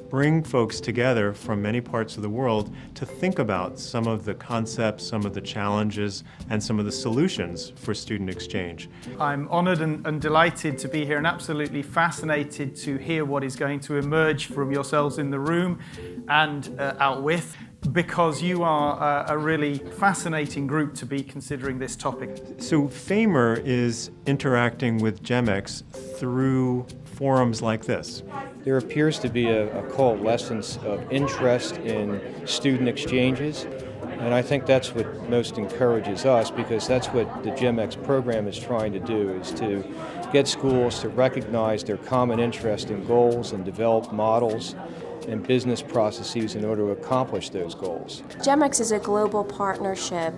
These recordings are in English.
bring folks together from many parts of the world to think about some of the concepts, some of the challenges, and some of the solutions for student exchange. I'm honoured and delighted to be here and absolutely fascinated to hear what is going to emerge from yourselves in the room and out with, because you are a really fascinating group to be considering this topic. So FAIMER is interacting with GEMx through forums like this. There appears to be a coalescence of interest in student exchanges, and I think that's what most encourages us, because that's what the GEMx program is trying to do, is to get schools to recognize their common interest in goals and develop models and business processes in order to accomplish those goals. GEMx is a global partnership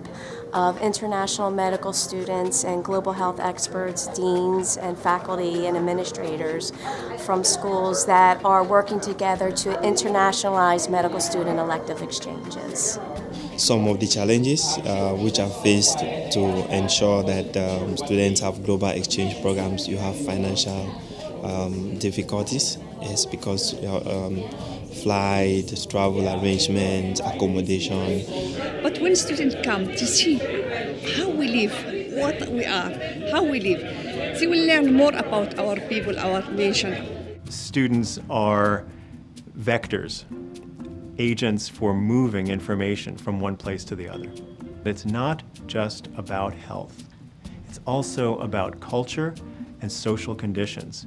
of international medical students and global health experts, deans and faculty and administrators from schools that are working together to internationalize medical student elective exchanges. Some of the challenges which are faced to ensure that students have global exchange programs, you have financial difficulties. It's because flight, travel arrangements, accommodation. But when students come to see how we live, what we are, how we live, they will learn more about our people, our nation. Students are vectors, agents for moving information from one place to the other. It's not just about health. It's also about culture and social conditions.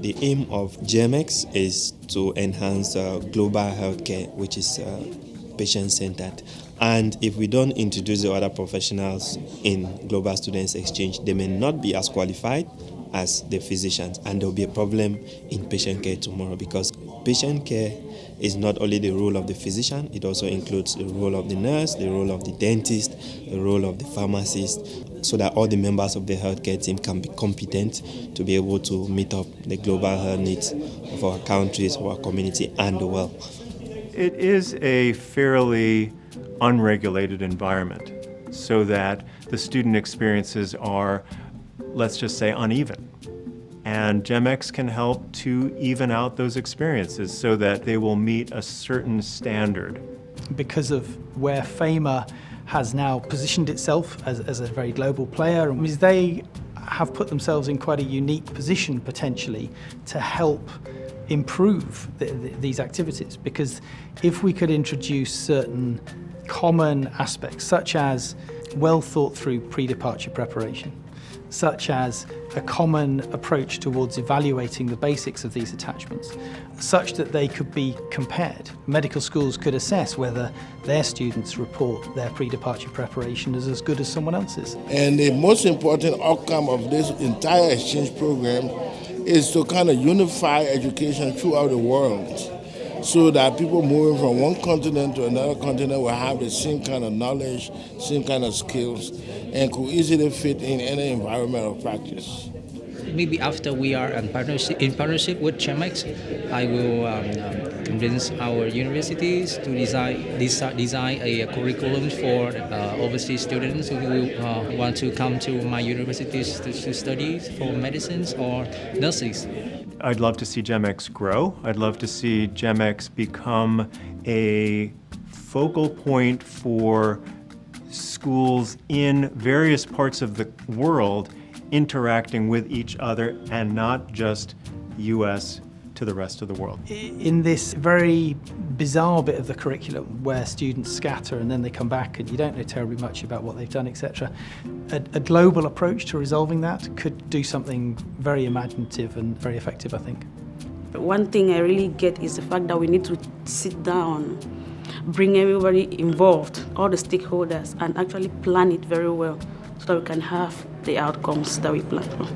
The aim of GEMx is to enhance global healthcare, which is patient-centered. And if we don't introduce the other professionals in global students exchange, they may not be as qualified as the physicians, and there will be a problem in patient care tomorrow, because patient care is not only the role of the physician, it also includes the role of the nurse, the role of the dentist, the role of the pharmacist, so that all the members of the healthcare team can be competent to be able to meet up the global health needs of our countries, of our community, and the world. It is a fairly unregulated environment, so that the student experiences are, let's just say, uneven. And GEMx can help to even out those experiences so that they will meet a certain standard. Because of where FAIMER has now positioned itself as a very global player, they have put themselves in quite a unique position potentially to help improve these activities. Because if we could introduce certain common aspects, such as well thought through pre-departure preparation, such as a common approach towards evaluating the basics of these attachments, such that they could be compared. Medical schools could assess whether their students report their pre-departure preparation as good as someone else's. And the most important outcome of this entire exchange program is to kind of unify education throughout the world, so that people moving from one continent to another continent will have the same kind of knowledge, same kind of skills, and could easily fit in any environment of practice. Maybe after we are in partnership with GEMx, I will convince our universities to design a curriculum for overseas students who will want to come to my universities to study for medicines or nurses. I'd love to see GEMx grow. I'd love to see GEMx become a focal point for schools in various parts of the world interacting with each other, and not just US to the rest of the world. In this very bizarre bit of the curriculum where students scatter and then they come back and you don't know terribly much about what they've done, etc., a global approach to resolving that could do something very imaginative and very effective, I think. One thing I really get is the fact that we need to sit down, bring everybody involved, all the stakeholders, and actually plan it very well so that we can have the outcomes that we plan for.